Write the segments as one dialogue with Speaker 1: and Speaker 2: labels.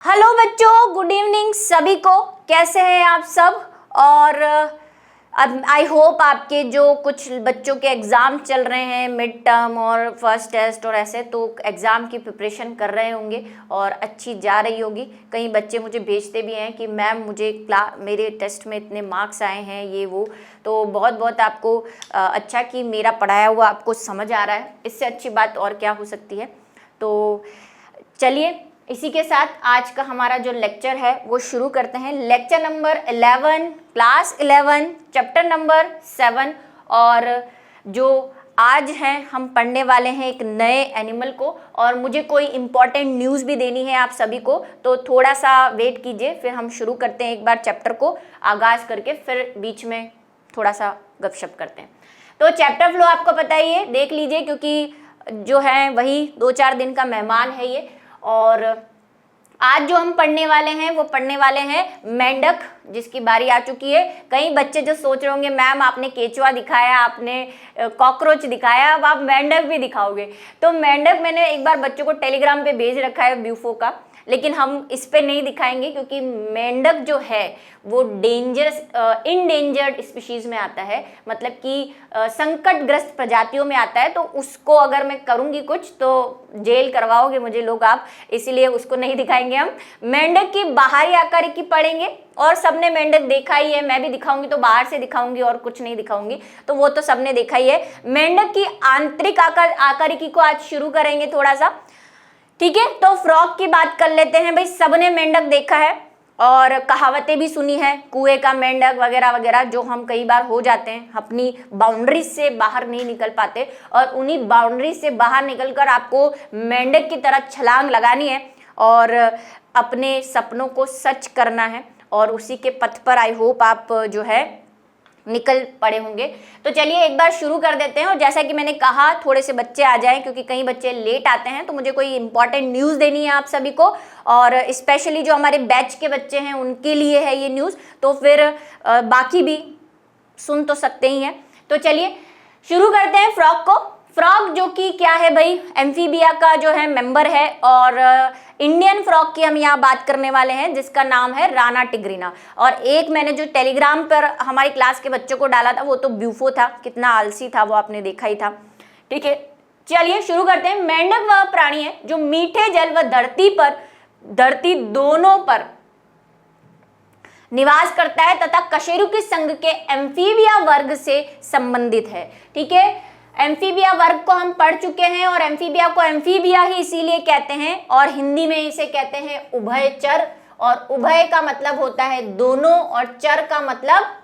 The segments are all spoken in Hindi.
Speaker 1: हेलो बच्चों, गुड इवनिंग सभी को। कैसे हैं आप सब? और अब आई होप आपके जो कुछ बच्चों के एग्ज़ाम चल रहे हैं, मिड टर्म और फर्स्ट टेस्ट और ऐसे, तो एग्ज़ाम की प्रिपरेशन कर रहे होंगे और अच्छी जा रही होगी। कई बच्चे मुझे भेजते भी हैं कि मैम मुझे मेरे टेस्ट में इतने मार्क्स आए हैं, ये वो। तो बहुत बहुत आपको अच्छा कि मेरा पढ़ाया हुआ आपको समझ आ रहा है। इससे अच्छी बात और क्या हो सकती है। तो चलिए इसी के साथ आज का हमारा जो लेक्चर है वो शुरू करते हैं। Lecture number 11, class 11, chapter number 7। और जो आज हैं हम पढ़ने वाले हैं एक नए एनिमल को, और मुझे कोई इम्पॉर्टेंट न्यूज़ भी देनी है आप सभी को, तो थोड़ा सा वेट कीजिए। फिर हम शुरू करते हैं एक बार चैप्टर को आगाज़ करके, फिर बीच में थोड़ा सा गपशप करते हैं। तो चैप्टर फ्लो आपको पता ही है, देख लीजिए, क्योंकि जो है वही 2-4 दिन का मेहमान है ये। और आज जो हम पढ़ने वाले हैं वो पढ़ने वाले हैं मेंढक, जिसकी बारी आ चुकी है। कई बच्चे जो सोच रहे होंगे मैम आपने केचुआ दिखाया, आपने कॉकरोच दिखाया, अब आप मेंढक भी दिखाओगे। तो मेंढक मैंने एक बार बच्चों को टेलीग्राम पे भेज रखा है ब्यूफो का, लेकिन हम इस पे नहीं दिखाएंगे क्योंकि मेंढक जो है वो इंडेंजर्ड स्पीशीज में आता है, मतलब कि संकटग्रस्त प्रजातियों में आता है। तो उसको अगर मैं करूंगी कुछ तो जेल करवाओगे मुझे लोग आप, इसीलिए उसको नहीं दिखाएंगे हम। मेंढक की बाहरी आकार की पढ़ेंगे, और सबने मेंढक देखा ही है। मैं भी दिखाऊंगी तो बाहर से दिखाऊंगी और कुछ नहीं दिखाऊंगी, तो वो तो सबने देखा ही है। मेंढक की आंतरिक आकारिकी को आज शुरू करेंगे थोड़ा सा, ठीक है। तो फ्रॉग की बात कर लेते हैं। भाई सबने मेंढक देखा है और कहावतें भी सुनी है, कुएं का मेंढक वगैरह वगैरह, जो हम कई बार हो जाते हैं, अपनी बाउंड्री से बाहर नहीं निकल पाते, और उन्हीं बाउंड्री से बाहर निकलकर आपको मेंढक की तरह छलांग लगानी है और अपने सपनों को सच करना है, और उसी के पथ पर आई होप आप जो है निकल पड़े होंगे। तो चलिए एक बार शुरू कर देते हैं। और जैसा कि मैंने कहा थोड़े से बच्चे आ जाएं, क्योंकि कई बच्चे लेट आते हैं, तो मुझे कोई इंपॉर्टेंट न्यूज़ देनी है आप सभी को, और स्पेशली जो हमारे बैच के बच्चे हैं उनके लिए है ये न्यूज़। तो फिर बाकी भी सुन तो सकते ही हैं। तो चलिए शुरू करते हैं फ्रॉग को। फ्रॉग जो कि क्या है भाई, एम्फीबिया का जो है मेंबर है, और इंडियन फ्रॉग की हम यहाँ बात करने वाले हैं, जिसका नाम है राना टिग्रीना। और एक मैंने जो टेलीग्राम पर हमारी क्लास के बच्चों को डाला था वो तो ब्यूफो था, कितना आलसी था वो आपने देखा ही था, ठीक है। चलिए शुरू करते हैं। मेंढक वह प्राणी है जो मीठे जल व धरती दोनों पर निवास करता है तथा कशेरुकी संघ के एम्फीबिया वर्ग से संबंधित है, ठीक है। एम्फीबिया वर्ग को हम पढ़ चुके हैं, और एम्फीबिया को एम्फीबिया ही इसीलिए कहते हैं, और हिंदी में इसे कहते हैं उभयचर। और उभय का मतलब होता है दोनों, और चर का मतलब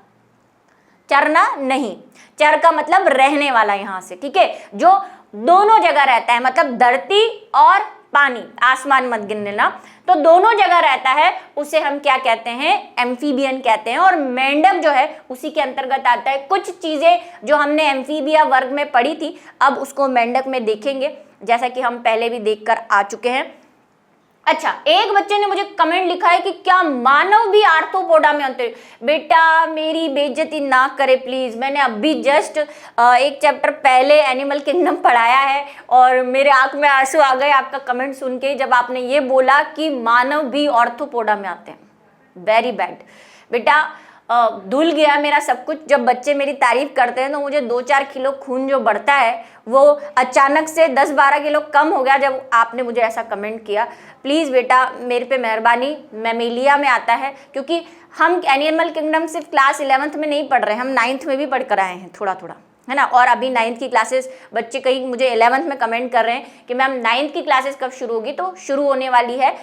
Speaker 1: चरना नहीं, चर का मतलब रहने वाला यहाँ से, ठीक है, जो दोनों जगह रहता है, मतलब धरती और पानी, आसमान मत गिन लेना, तो दोनों जगह रहता है, उसे हम क्या कहते हैं, एम्फीबियन कहते हैं। और मेंढक जो है उसी के अंतर्गत आता है। कुछ चीजें जो हमने एम्फीबिया वर्ग में पढ़ी थी अब उसको मेंढक में देखेंगे, जैसा कि हम पहले भी देखकर आ चुके हैं। अच्छा, एक बच्चे ने मुझे कमेंट लिखा है कि क्या मानव भी आर्थ्रोपोडा में अंतर। बेटा मेरी बेइज्जती ना करे प्लीज, मैंने अभी जस्ट एक चैप्टर पहले एनिमल किंगडम पढ़ाया है, और मेरे आंख में आंसू आ गए आपका कमेंट सुन के, जब आपने ये बोला कि मानव भी आर्थ्रोपोडा में आते हैं। वेरी बैड बेटा, धुल गया मेरा सब कुछ। जब बच्चे मेरी तारीफ करते हैं तो मुझे 2-4 किलो खून जो बढ़ता है वो अचानक से 10-12 किलो कम हो गया जब आपने मुझे ऐसा कमेंट किया। प्लीज़ बेटा मेरे पे मेहरबानी, मैमेलिया में आता है, क्योंकि हम एनिमल किंगडम सिर्फ क्लास 11th में नहीं पढ़ रहे हैं, हम 9th में भी पढ़ कर आए हैं थोड़ा थोड़ा, है ना। और अभी 9th की क्लासेस, बच्चे कहीं मुझे 11th में कमेंट कर रहे हैं कि मैम 9th की क्लासेस कब शुरू होगी, तो शुरू होने वाली है,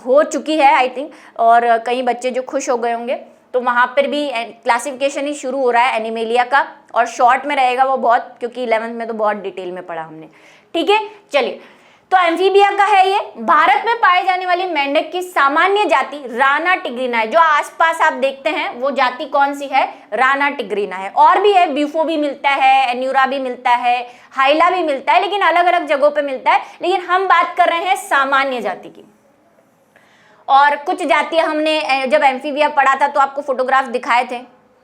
Speaker 1: हो चुकी है आई थिंक, और कई बच्चे जो खुश हो गए होंगे। तो वहाँ पर भी क्लासिफिकेशन ही शुरू हो रहा है एनिमेलिया का, और शॉर्ट में रहेगा वो बहुत, क्योंकि 11th में तो बहुत डिटेल में पढ़ा हमने, ठीक है। चलिए, तो एम्फीबिया का है ये। भारत में पाए जाने वाली मेंढक की सामान्य जाति राना टिग्रीना है। जो आसपास आप देखते हैं वो जाति कौन सी है, राना टिग्रीना है। और भी है, ब्यूफो भी मिलता है, एन्यूरा भी मिलता है, हाइला भी मिलता है, लेकिन अलग अलग जगहों पे मिलता है, लेकिन हम बात कर रहे हैं सामान्य जाति की। और कुछ जातियां हमने जब एम्फीबिया पढ़ा था तो आपको फोटोग्राफ दिखाए थे,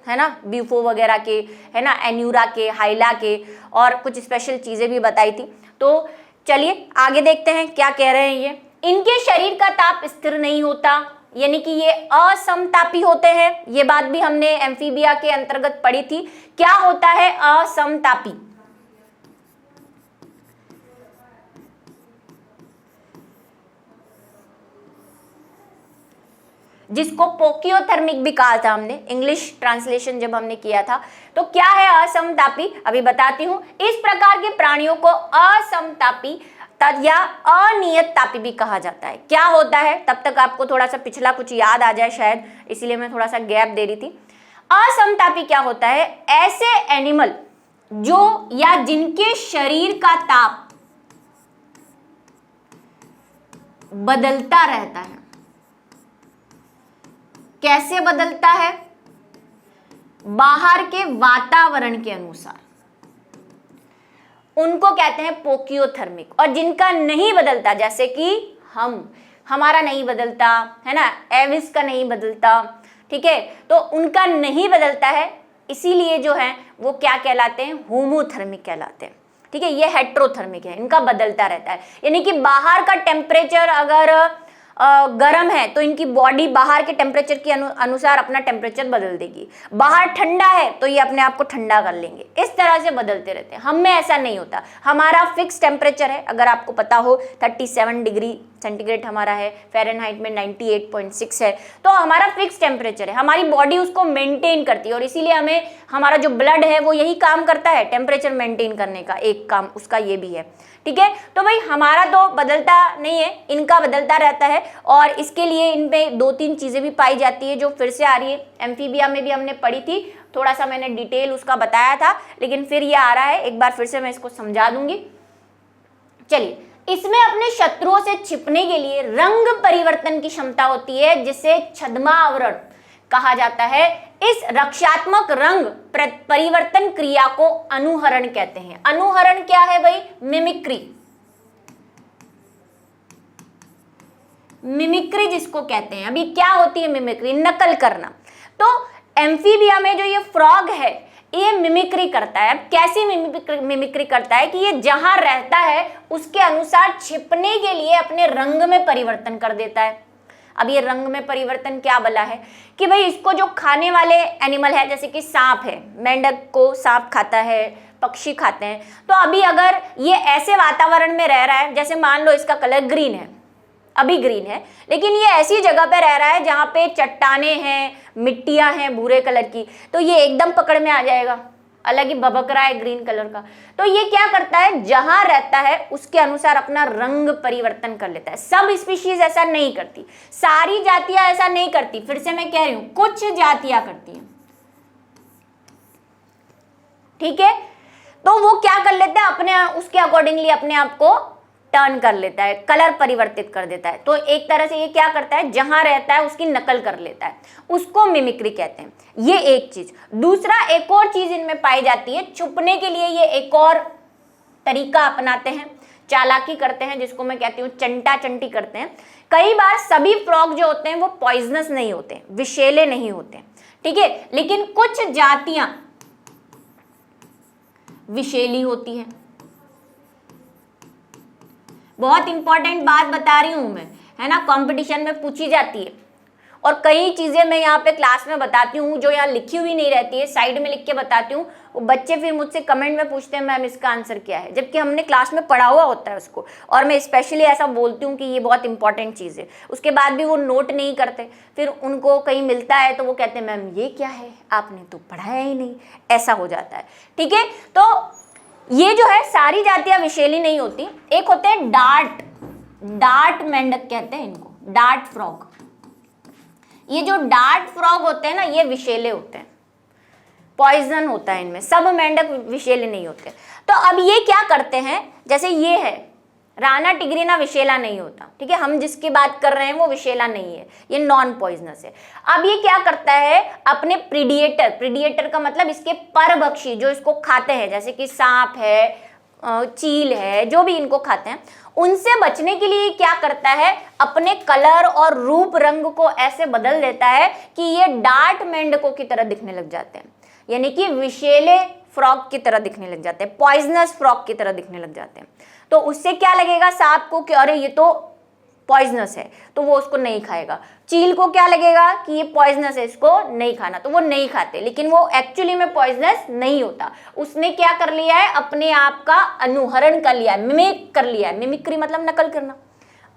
Speaker 1: है ना, ब्यूफो वगैरह के, है ना, एन्यूरा के, हाइला के, और कुछ स्पेशल चीजें भी बताई थी। तो चलिए आगे देखते हैं क्या कह रहे हैं ये। इनके शरीर का ताप स्थिर नहीं होता, यानी कि ये असमतापी होते हैं। ये बात भी हमने एम्फीबिया के अंतर्गत पढ़ी थी। क्या होता है असमतापी? जिसको पोकियोथर्मिक भी कहा था हमने, इंग्लिश ट्रांसलेशन जब हमने किया था। तो क्या है असमतापी, अभी बताती हूं। इस प्रकार के प्राणियों को असमतापी या अनियत तापी भी कहा जाता है। क्या होता है, तब तक आपको थोड़ा सा पिछला कुछ याद आ जाए शायद, इसीलिए मैं थोड़ा सा गैप दे रही थी। असमतापी क्या होता है? ऐसे एनिमल जो या जिनके शरीर का ताप बदलता रहता है। कैसे बदलता है? बाहर के वातावरण के अनुसार, उनको कहते हैं पोकियोथर्मिक। और जिनका नहीं बदलता, जैसे कि हमारा नहीं बदलता है ना, एविस का नहीं बदलता, ठीक है, तो उनका नहीं बदलता है, इसीलिए जो है वो क्या कहलाते हैं? होमोथर्मिक कहलाते हैं। ठीक है, ये हेट्रोथर्मिक है, इनका बदलता रहता है। यानी कि बाहर का टेम्परेचर अगर गर्म है तो इनकी बॉडी बाहर के टेम्परेचर के अनुसार अपना टेम्परेचर बदल देगी। बाहर ठंडा है तो ये अपने आप को ठंडा कर लेंगे। इस तरह से बदलते रहते हैं। हम में ऐसा नहीं होता, हमारा फिक्स टेम्परेचर है। अगर आपको पता हो 37 डिग्री सेंटीग्रेड हमारा है, फ़ारेनहाइट में 98.6 है, तो हमारा फिक्स टेम्परेचर है। हमारी बॉडी उसको मेंटेन करती है और इसीलिए हमें, हमारा जो ब्लड है वो यही काम करता है, टेम्परेचर मेंटेन करने का एक काम उसका ये भी है। ठीक है, तो भाई हमारा तो बदलता नहीं है, इनका बदलता रहता है। और इसके लिए इनमें 2-3 चीज़ें भी पाई जाती है जो फिर से आ रही है। एम्फीबिया में भी हमने पढ़ी थी, थोड़ा सा मैंने डिटेल उसका बताया था, लेकिन फिर ये आ रहा है, एक बार फिर से मैं इसको समझा दूंगी। चलिए, इसमें अपने शत्रुओं से छिपने के लिए रंग परिवर्तन की क्षमता होती है, जिसे छद्मा आवरण कहा जाता है। इस रक्षात्मक रंग परिवर्तन क्रिया को अनुहरण कहते हैं। अनुहरण क्या है भाई? मिमिक्री। मिमिक्री जिसको कहते हैं। अभी क्या होती है मिमिक्री? नकल करना। तो एम्फीबिया में जो ये फ्रॉग है ये मिमिक्री करता है। अब कैसी मिमिक्री करता है कि ये जहां रहता है उसके अनुसार छिपने के लिए अपने रंग में परिवर्तन कर देता है। अब ये रंग में परिवर्तन क्या बला है कि भाई इसको जो खाने वाले एनिमल है, जैसे कि सांप है, मेंढक को सांप खाता है, पक्षी खाते हैं, तो अभी अगर ये ऐसे वातावरण में रह रहा है, जैसे मान लो इसका कलर ग्रीन है, अभी ग्रीन है, लेकिन ये ऐसी जगह पे रह रहा है जहाँ पे चट्टाने हैं, मिट्टियाँ हैं भूरे कलर की, तो ये एकदम पकड़ में आ जाएगा, अलग ही भभक रहा है ग्रीन कलर का। तो ये क्या करता है, जहां रहता है उसके अनुसार अपना रंग परिवर्तन कर लेता है। सब स्पीशीज ऐसा नहीं करती, सारी जातियां ऐसा नहीं करती। फिर से मैं कह रही हूं, कुछ जातियां करती हैं। ठीक है, तो वो क्या कर लेता है, अपने उसके अकॉर्डिंगली अपने आप को टर्न कर लेता है, कलर परिवर्तित कर देता है। तो एक तरह से ये क्या करता है, जहां रहता है उसकी नकल कर लेता है, उसको मिमिक्री कहते हैं। ये एक चीज। दूसरा, एक और चीज इनमें पाई जाती है, छुपने के लिए ये एक और तरीका अपनाते हैं, चालाकी करते हैं, जिसको मैं कहती हूँ चंटा चंटी करते हैं। कई बार सभी फ्रॉग जो होते हैं वो पॉइजनस नहीं होते, विषैले नहीं होते, ठीक है, लेकिन कुछ जातियां विषैली होती हैं। बहुत इंपॉर्टेंट बात बता रही हूं मैं, है ना, कंपटीशन में पूछी जाती है। और कई चीजें मैं यहाँ पे क्लास में बताती हूँ जो यहाँ लिखी हुई नहीं रहती है, साइड में लिख के बताती हूँ। वो बच्चे फिर मुझसे कमेंट में पूछते हैं मैम इसका आंसर क्या है, जबकि हमने क्लास में पढ़ा हुआ होता है उसको। और मैं स्पेशली ऐसा बोलती हूँ कि ये बहुत इंपॉर्टेंट चीज़ है, उसके बाद भी वो नोट नहीं करते। फिर उनको कहीं मिलता है तो वो कहते हैं मैम ये क्या है, आपने तो पढ़ाया ही नहीं, ऐसा हो जाता है। ठीक है, तो ये जो है सारी जातियां विषैली नहीं होती। एक होते हैं डार्ट मेंढक कहते हैं इनको, डार्ट फ्रॉग। ये जो डार्ट फ्रॉग होते हैं ना, ये विषैले होते हैं, पॉइजन होता है इनमें। सब मेंढक विषैले नहीं होते। तो अब ये क्या करते हैं, जैसे ये है राना टिग्रीना, विषैला नहीं होता, ठीक है, हम जिसकी बात कर रहे हैं वो विषैला नहीं है, ये नॉन पॉइजनस है। अब ये क्या करता है, अपने प्रीडिएटर का मतलब इसके परभक्षी जो इसको खाते हैं, जैसे कि सांप है, चील है, जो भी इनको खाते हैं, उनसे बचने के लिए क्या करता है, अपने कलर और रूप रंग को ऐसे बदल देता है कि ये डार्ट मेंढकों की तरह दिखने लग जाते हैं, यानी कि विषैले फ्रॉग की तरह दिखने लग जाते हैं, पॉइजनस फ्रॉग की तरह दिखने लग जाते हैं। तो उससे क्या लगेगा सांप को कि अरे ये तो पॉइजनस है तो वो उसको नहीं खाएगा। चील को क्या लगेगा कि ये पॉइजनस है, इसको नहीं खाना, तो वो नहीं खाते, लेकिन वो एक्चुअली में पॉइजनस नहीं होता। उसने क्या कर लिया है, अपने आप का अनुहरण कर लिया है, मिमिक कर लिया है। मिमिक्री मतलब नकल करना,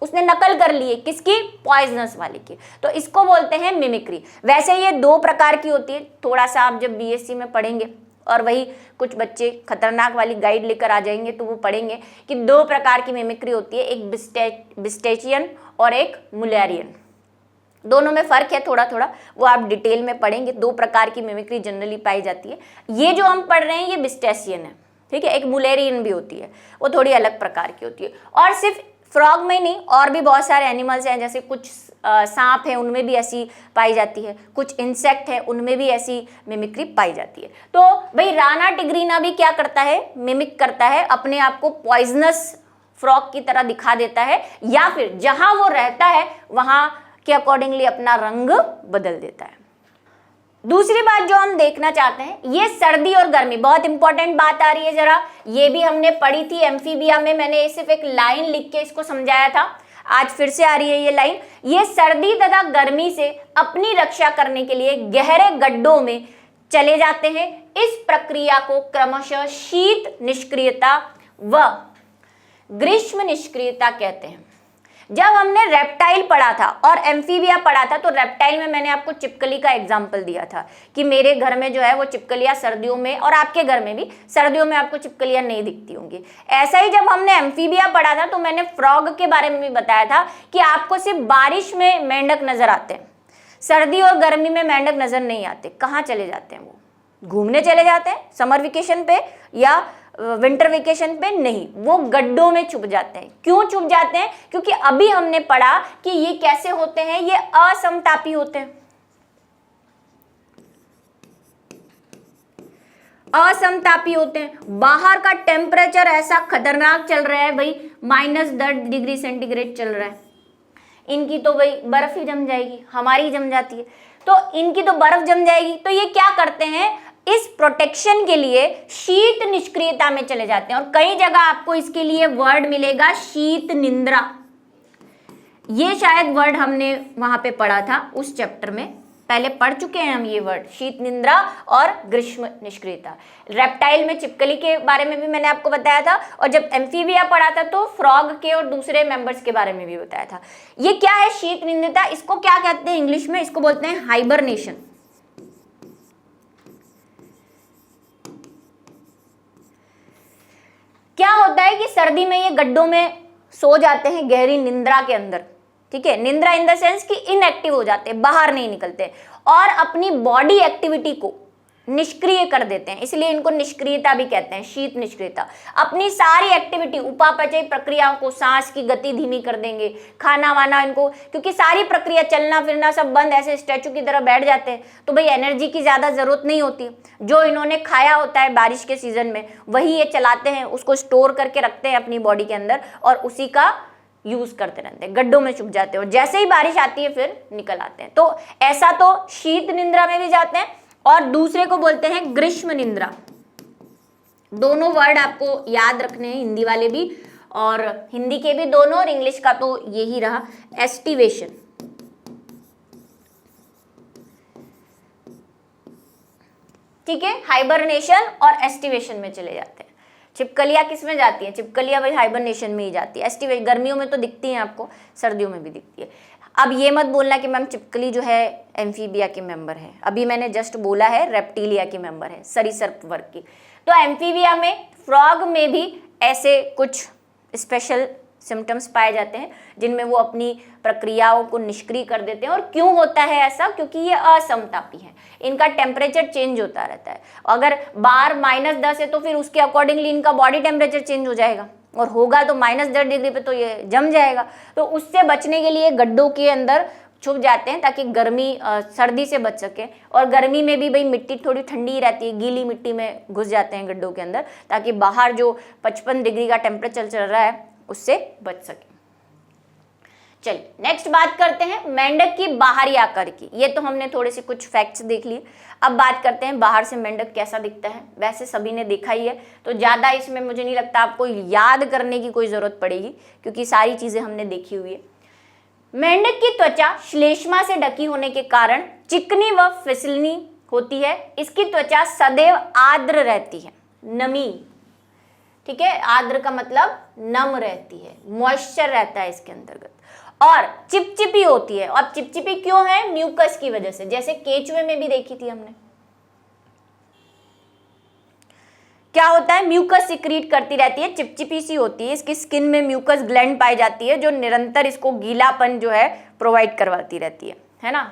Speaker 1: उसने नकल कर ली है किसकी, पॉइजनस वाले की, तो इसको बोलते हैं मिमिक्री। वैसे ये 2 प्रकार की होती है, थोड़ा सा आप जब बीएससी में पढ़ेंगे और वही कुछ बच्चे खतरनाक वाली गाइड लेकर आ जाएंगे तो वो पढ़ेंगे कि 2 प्रकार की मिमिक्री होती है, एक बिस्टेचियन और एक मुलेरियन। दोनों में फर्क है थोड़ा थोड़ा, वो आप डिटेल में पढ़ेंगे। 2 प्रकार की मिमिक्री जनरली पाई जाती है। ये जो हम पढ़ रहे हैं ये बिस्टेशियन है, ठीक है। एक मुलेरियन भी होती है, वो थोड़ी अलग प्रकार की होती है। और सिर्फ फ्रॉग में नहीं, और भी बहुत सारे एनिमल्स हैं, जैसे कुछ सांप हैं उनमें भी ऐसी पाई जाती है, कुछ इंसेक्ट है उनमें भी ऐसी मिमिक्री पाई जाती है। तो भाई राणा टिग्रीना भी क्या करता है, मिमिक करता है, अपने आप को पॉइजनस फ्रॉग की तरह दिखा देता है, या फिर जहां वो रहता है वहां के अकॉर्डिंगली अपना रंग बदल देता है। दूसरी बात जो हम देखना चाहते हैं, ये सर्दी और गर्मी, बहुत इंपॉर्टेंट बात आ रही है जरा, ये भी हमने पढ़ी थी एम्फीबिया में, मैंने सिर्फ एक लाइन लिख के इसको समझाया था, आज फिर से आ रही है ये लाइन। ये सर्दी तथा गर्मी से अपनी रक्षा करने के लिए गहरे गड्ढों में चले जाते हैं। इस प्रक्रिया को क्रमशः शीत निष्क्रियता व ग्रीष्म निष्क्रियता कहते हैं। जब हमने रेप्टाइल पढ़ा था और एम्फीबिया पढ़ा था, तो रेप्टाइल में मैंने आपको छिपकली का एग्जाम्पल दिया था कि मेरे घर में जो है वो छिपकलियां सर्दियों में, और आपके घर में भी सर्दियों में आपको छिपकलियां नहीं दिखती होंगी। ऐसा ही जब हमने एम्फीबिया पढ़ा था तो मैंने फ्रॉग के बारे में भी बताया था कि आपको सिर्फ बारिश में मेंढक नजर आते हैं, सर्दी और गर्मी में मेंढक नजर नहीं आते। कहाँ चले जाते हैं वो, घूमने चले जाते हैं समर वेकेशन पे या विंटर वेकेशन पे नहीं, वो गड्ढों में छुप जाते हैं। क्यों छुप जाते हैं, क्योंकि अभी हमने पढ़ा कि ये कैसे होते हैं, ये असमतापी होते हैं। असमतापी होते हैं, बाहर का टेम्परेचर ऐसा खतरनाक चल रहा है भाई, -10 डिग्री सेंटीग्रेड चल रहा है, इनकी तो भाई बर्फ ही जम जाएगी, हमारी जम जाती है, तो इनकी तो बर्फ जम जाएगी। तो ये क्या करते हैं, इस प्रोटेक्शन के लिए शीत निष्क्रियता में चले जाते हैं। और कई जगह आपको इसके लिए वर्ड मिलेगा शीत निंद्रा, ये शायद वर्ड हमने वहां पे पढ़ा था उस चैप्टर में, पहले पढ़ चुके हैं हम ये वर्ड, शीत निंद्रा और ग्रीष्म निष्क्रियता। रेप्टाइल में छिपकली के बारे में भी मैंने आपको बताया था, और जब एम्फीबिया पढ़ा था तो फ्रॉग के और दूसरे मेंबर्स के बारे में भी बताया था। ये क्या है शीत निंद्रता, इसको क्या कहते हैं इंग्लिश में, इसको बोलते हैं हाइबरनेशन। क्या होता है कि सर्दी में ये गड्ढों में सो जाते हैं गहरी निंद्रा के अंदर, ठीक है। निंद्रा इन द सेंस कि इनएक्टिव हो जाते हैं, बाहर नहीं निकलते और अपनी बॉडी एक्टिविटी को निष्क्रिय कर देते हैं, इसलिए इनको निष्क्रियता भी कहते हैं, शीत निष्क्रियता। अपनी सारी एक्टिविटी, उपापचय प्रक्रियाओं को, सांस की गति धीमी कर देंगे, खाना वाना इनको, क्योंकि सारी प्रक्रिया चलना फिरना सब बंद, ऐसे स्टैचू की तरह बैठ जाते हैं, तो भाई एनर्जी की ज्यादा जरूरत नहीं होती। जो इन्होंने खाया होता है बारिश के सीजन में वही ये चलाते हैं, उसको स्टोर करके रखते हैं अपनी बॉडी के अंदर और उसी का यूज करते रहते हैं, गड्ढों में छुप जाते हैं और जैसे ही बारिश आती है फिर निकल आते हैं। तो ऐसा तो शीत निंद्रा में भी जाते हैं, और दूसरे को बोलते हैं ग्रीष्म निंद्रा। दोनों वर्ड आपको याद रखने हैं, हिंदी वाले भी और हिंदी के भी दोनों, और इंग्लिश का तो यही रहा, एस्टिवेशन। ठीक है, हाइबरनेशन और एस्टिवेशन में चले जाते हैं। छिपकलियां किस में जाती हैं, छिपकलियां भाई हाइबरनेशन में ही जाती है। एस्टिवेशन गर्मियों में तो दिखती हैं आपको, सर्दियों में भी दिखती है। अब ये मत बोलना कि मैम छिपकली जो है एम्फीबिया के मेंबर है, अभी मैंने जस्ट बोला है रेप्टिलिया के मेंबर है, सरीसृप वर्ग की। तो एम्फीबिया में, फ्रॉग में भी ऐसे कुछ स्पेशल सिम्टम्स पाए जाते हैं जिनमें वो अपनी प्रक्रियाओं को निष्क्रिय कर देते हैं। और क्यों होता है ऐसा, क्योंकि ये असमतापी है, इनका टेम्परेचर चेंज होता रहता है। अगर बाहर -10 है तो फिर उसके अकॉर्डिंगली इनका बॉडी टेम्परेचर चेंज हो जाएगा, और होगा तो -10 डिग्री पे तो ये जम जाएगा। तो उससे बचने के लिए गड्ढों के अंदर छुप जाते हैं ताकि गर्मी सर्दी से बच सके। और गर्मी में भी भाई मिट्टी थोड़ी ठंडी ही रहती है, गीली मिट्टी में घुस जाते हैं गड्ढों के अंदर ताकि बाहर जो 55 डिग्री का टेम्परेचर चल रहा है उससे बच सके। चलिए नेक्स्ट बात करते हैं मेंढक की बाहरी आकार की। ये तो हमने थोड़े से कुछ फैक्ट्स देख लिए, अब बात करते हैं बाहर से मेंढक कैसा दिखता है। वैसे सभी ने देखा ही है, तो ज़्यादा इसमें मुझे नहीं लगता आपको याद करने की कोई ज़रूरत पड़ेगी क्योंकि सारी चीज़ें हमने देखी हुई है। मेंढक की त्वचा श्लेष्मा से ढकी होने के कारण चिकनी व फिसलनी होती है। इसकी त्वचा सदैव आर्द्र रहती है, नमी, ठीक है, आर्द्र का मतलब नम रहती है, मॉइस्चर रहता है इसके अंतर्गत, और चिपचिपी होती है। अब चिपचिपी क्यों है? म्यूकस की वजह से, जैसे केचुए में भी देखी थी हमने। क्या होता है? म्यूकस सिक्रीट करती रहती है, चिपचिपी सी होती है। इसकी स्किन में म्यूकस ग्लैंड पाई जाती है जो निरंतर इसको गीलापन जो है प्रोवाइड करवाती रहती है ना।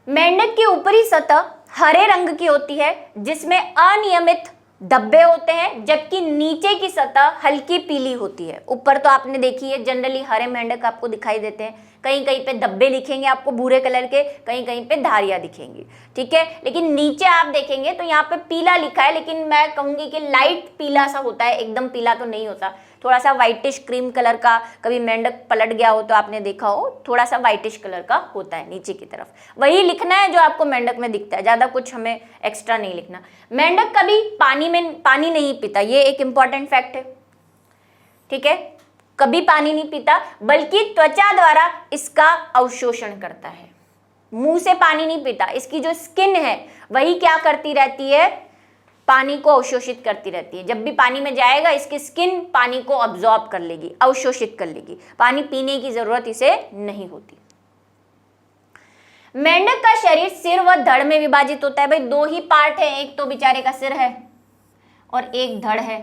Speaker 1: मेंढक की ऊपरी सतह हरे रंग की होती है जिसमें अनियमित धब्बे होते हैं, जबकि नीचे की सतह हल्की पीली होती है। ऊपर तो आपने देखी है, जनरली हरे मेंढक आपको दिखाई देते हैं, कहीं कहीं पे धब्बे दिखेंगे आपको भूरे कलर के, कहीं कहीं पे धारियां दिखेंगी, ठीक है। लेकिन नीचे आप देखेंगे तो यहाँ पे पीला लिखा है, लेकिन मैं कहूंगी कि लाइट पीला सा होता है, एकदम पीला तो नहीं होता, थोड़ा सा व्हाइटिश क्रीम कलर का। कभी मेंढक पलट गया हो तो आपने देखा हो, थोड़ा सा व्हाइटिश कलर का होता है नीचे की तरफ। वही लिखना है जो आपको मेंढक में दिखता है, ज्यादा कुछ हमें एक्स्ट्रा नहीं लिखना। मेंढक कभी पानी नहीं पीता, ये एक इंपॉर्टेंट फैक्ट है, ठीक है। कभी पानी नहीं पीता, बल्कि त्वचा द्वारा इसका अवशोषण करता है। मुंह से पानी नहीं पीता, इसकी जो स्किन है वही क्या करती रहती है? पानी को अवशोषित करती रहती है। जब भी पानी में जाएगा इसकी स्किन पानी को अब्सॉर्ब कर लेगी, अवशोषित कर लेगी, पानी पीने की जरूरत इसे नहीं होती। मेंढक का शरीर सिर व धड़ में विभाजित होता है। भाई दो ही पार्ट है, एक तो बेचारे का सिर है और एक धड़ है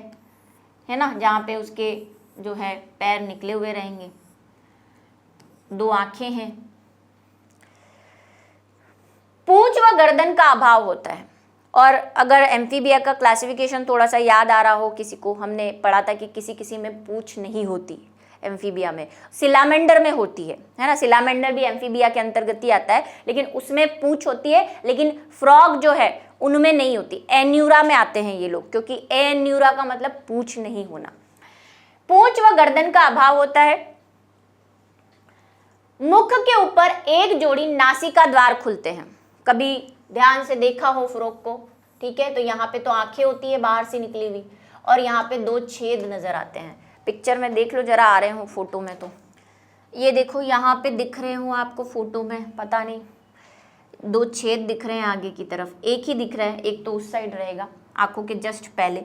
Speaker 1: ना, जहां पे उसके जो है पैर निकले हुए रहेंगे, दो आंखें हैं। पूंछ व गर्दन का अभाव होता है। और अगर एम्फीबिया का क्लासिफिकेशन थोड़ा सा याद आ रहा हो किसी को, हमने पढ़ा था कि किसी किसी में पूंछ नहीं होती एम्फीबिया में, सिलामेंडर में होती है ना। सिलामेंडर भी एम्फीबिया के अंतर्गत ही आता है, लेकिन उसमें पूंछ होती है, लेकिन फ्रॉग जो है उनमें नहीं होती। एन्यूरा में आते हैं ये लोग, क्योंकि एन्यूरा का मतलब पूंछ नहीं होना। पूंछ व गर्दन का अभाव होता है। मुख के ऊपर एक जोड़ी नासिका द्वार खुलते हैं। कभी ध्यान से देखा हो फ्रॉग को, ठीक है, तो यहाँ पे तो आंखें होती है बाहर से निकली हुई, और यहाँ पे दो छेद नजर आते हैं। पिक्चर में देख लो जरा, आ रहे हो फोटो में तो ये देखो, यहाँ पे दिख रहे हो आपको फोटो में, पता नहीं, दो छेद दिख रहे हैं आगे की तरफ, एक ही दिख रहा है, एक तो उस साइड रहेगा आंखों के जस्ट पहले।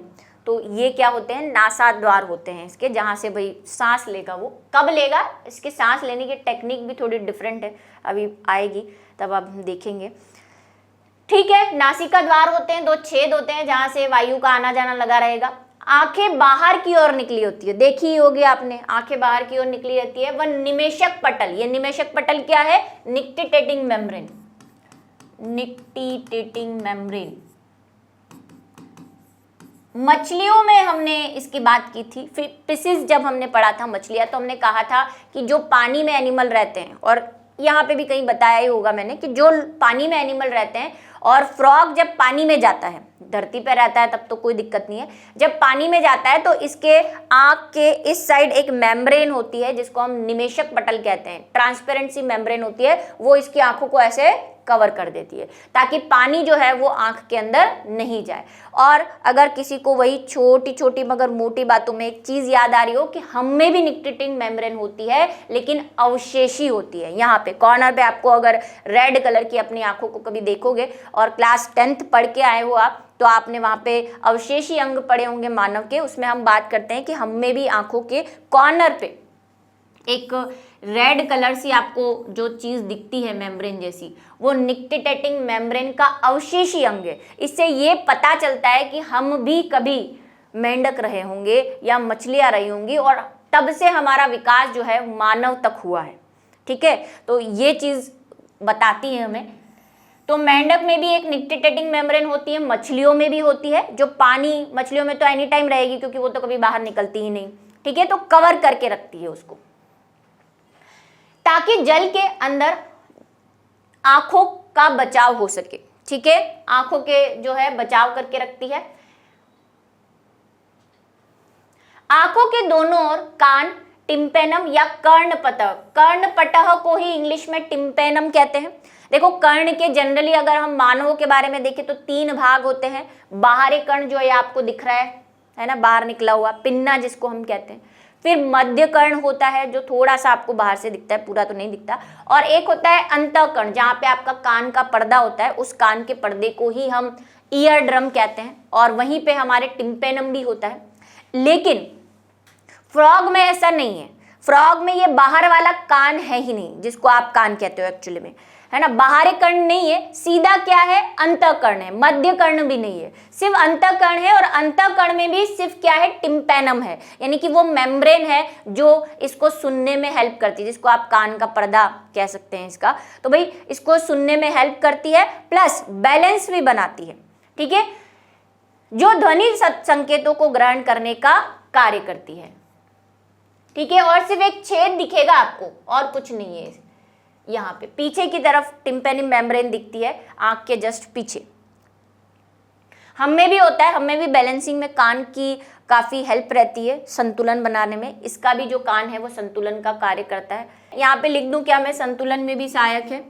Speaker 1: तो ये क्या होते हैं? नासा द्वार होते हैं इसके, जहाँ से भाई सांस लेगा। वो कब लेगा? इसके सांस लेने की टेक्निक भी थोड़ी डिफरेंट है, अभी आएगी तब आप देखेंगे, ठीक है। नासिका द्वार होते हैं, दो छेद होते हैं जहां से वायु का आना जाना लगा रहेगा। आंखें बाहर की ओर निकली होती है, देखी ही होगी आपने, आंखें बाहर की ओर निकली रहती है। वह निमेशक पटल, ये निमेशक पटल क्या है? Nictitating membrane, nictitating membrane. मछलियों में हमने इसकी बात की थी, फिर फिशिस जब हमने पढ़ा था मछलियां, तो हमने कहा था कि जो पानी में एनिमल रहते हैं, और यहाँ पे भी कहीं बताया ही होगा मैंने कि जो पानी में एनिमल रहते हैं, और फ्रॉग जब पानी में जाता है, धरती पर रहता है तब तो कोई दिक्कत नहीं है, जब पानी में जाता है तो इसके आंख के इस साइड एक मेम्ब्रेन होती है जिसको हम निमेशक पटल कहते हैं, ट्रांसपेरेंसी मेम्ब्रेन होती है, वो इसकी आंखों को ऐसे कवर कर देती है ताकि पानी जो है वो आंख के अंदर नहीं जाए। और अगर किसी को वही छोटी छोटी मगर मोटी बातों में एक चीज याद आ रही हो कि हम में भी निक्टिटिंग मेम्ब्रेन होती है, लेकिन अवशेषी होती है। यहाँ पे कॉर्नर पे आपको अगर रेड कलर की अपनी आंखों को कभी देखोगे और क्लास 10th पढ़ के आए हो आप, तो आपने वहां पे अवशेषी अंग पढ़े होंगे मानव के, उसमें हम बात करते हैं कि हम में भी आंखों के कॉर्नर पे एक रेड कलर सी आपको जो चीज दिखती है मेम्ब्रेन जैसी, वो निक्टिटेटिंग मेम्ब्रेन का अवशेषी अंग है। इससे ये पता चलता है कि हम भी कभी मेंढक रहे होंगे या मछलियां रही होंगी, और तब से हमारा विकास जो है मानव तक हुआ है, ठीक है। तो ये चीज बताती है हमें। तो मेंढक में भी एक निक्टिटेटिंग मेम्ब्रेन होती है, मछलियों में भी होती है, जो पानी, मछलियों में तो एनी टाइम रहेगी क्योंकि वो तो कभी बाहर निकलती ही नहीं, ठीक है, तो कवर करके रखती है उसको ताकि जल के अंदर आंखों का बचाव हो सके, ठीक है, आंखों के जो है बचाव करके रखती है। आंखों के दोनों ओर कान, टिम्पेनम या कर्णपटह, कर्णपटह को ही इंग्लिश में टिम्पेनम कहते हैं। देखो कर्ण के जनरली अगर हम मानवों के बारे में देखें तो 3 भाग होते हैं। बाहरी कर्ण जो है आपको दिख रहा है ना, बाहर निकला हुआ पिन्ना जिसको हम कहते हैं, फिर मध्य कर्ण होता है जो थोड़ा सा आपको बाहर से दिखता है, पूरा तो नहीं दिखता, और एक होता है अंतःकर्ण जहाँ पे आपका कान का पर्दा होता है, उस कान के पर्दे को ही हम ईयर ड्रम कहते हैं, और वहीं पे हमारे टिम्पेनम भी होता है। लेकिन फ्रॉग में ऐसा नहीं है, फ्रॉग में ये बाहर वाला कान है ही नहीं जिसको आप कान कहते हो एक्चुअली में, है ना, बाहरी कर्ण नहीं है, सीधा क्या है, अंतःकर्ण है, मध्य कर्ण भी नहीं है, सिर्फ अंतःकर्ण है, और अंतःकर्ण में भी सिर्फ क्या है, टिम्पेनम है, यानी कि वो मेम्ब्रेन है जो इसको सुनने में हेल्प करती है, जिसको आप कान का पर्दा कह सकते हैं इसका, तो भाई इसको सुनने में हेल्प करती है, प्लस बैलेंस भी बनाती है, ठीक है, जो ध्वनि संकेतों को ग्रहण करने का कार्य करती है, ठीक है। और सिर्फ एक छेद दिखेगा आपको और कुछ नहीं है, यहाँ पे पीछे की तरफ टिम्पेनिक मेम्ब्रेन दिखती है, आंख के जस्ट पीछे। हम में भी होता है, हम में भी बैलेंसिंग में कान की काफी हेल्प रहती है संतुलन बनाने में, इसका भी जो कान है वो संतुलन का कार्य करता है। यहाँ पे लिख दूं क्या मैं, संतुलन में भी सहायक है।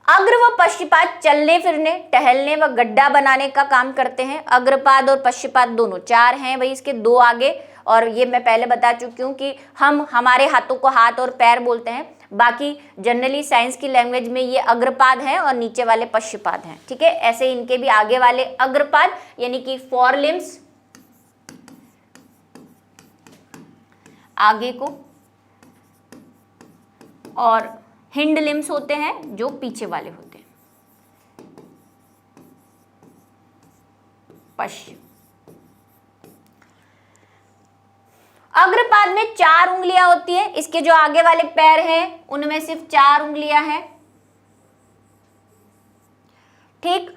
Speaker 1: अग्र व पश्चिपाद चलने फिरने, टहलने व गड्ढा बनाने का काम करते हैं। अग्रपाद और पश्चिपाद दोनों, चार हैं भाई इसके, दो आगे, और ये मैं पहले बता चुकी हूँ कि हम हमारे हाथों को हाथ और पैर बोलते हैं, बाकी जनरली साइंस की लैंग्वेज में ये अग्रपाद हैं और नीचे वाले पश्चिपाद हैं, ठीक है। ऐसे इनके भी आगे वाले अग्रपाद यानी कि फोर लिम्स आगे को, और हिंड लिम्स होते हैं जो पीछे वाले होते हैं, पश्च। अग्रपाद में 4 उंगलियां होती है, इसके जो आगे वाले पैर हैं उनमें सिर्फ 4 उंगलियां हैं, ठीक,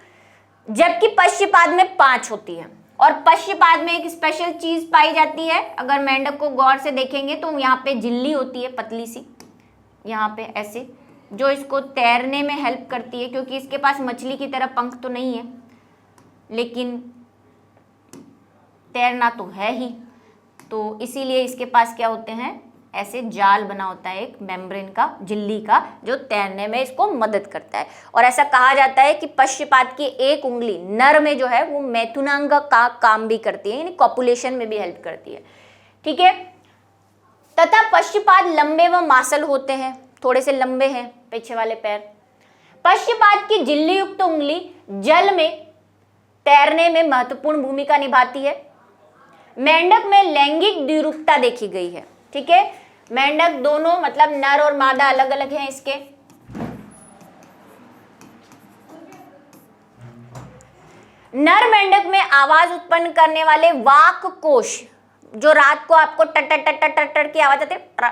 Speaker 1: जबकि पश्चिपाद में 5 होती है। और पश्चिपाद में एक स्पेशल चीज पाई जाती है, अगर मेंढक को गौर से देखेंगे तो यहाँ पे झिल्ली होती है पतली सी, यहाँ पे ऐसे, जो इसको तैरने में हेल्प करती है, क्योंकि इसके पास मछली की तरह पंख तो नहीं है लेकिन तैरना तो है ही, तो इसीलिए इसके पास क्या होते हैं, ऐसे जाल बना होता है एक मेम्ब्रेन का, झिल्ली का, जो तैरने में इसको मदद करता है। और ऐसा कहा जाता है कि पश्चिपाद की एक उंगली नर में जो है वो मैथुनांग का काम भी करती है, यानी कॉपुलेशन में भी हेल्प करती है, ठीक है। तथा पश्चिपाद लंबे व मासल होते हैं, थोड़े से लंबे हैं पीछे वाले पैर। पश्चिपाद की झिल्ली युक्त उंगली जल में तैरने में महत्वपूर्ण भूमिका निभाती है। मेंढक में लैंगिक द्विरूपता देखी गई है, ठीक है, मेंढक दोनों मतलब नर और मादा अलग अलग हैं इसके। नर मेंढक में आवाज उत्पन्न करने वाले वाक कोश, जो रात को आपको टर टर टर टर टर की आवाज आती है, टर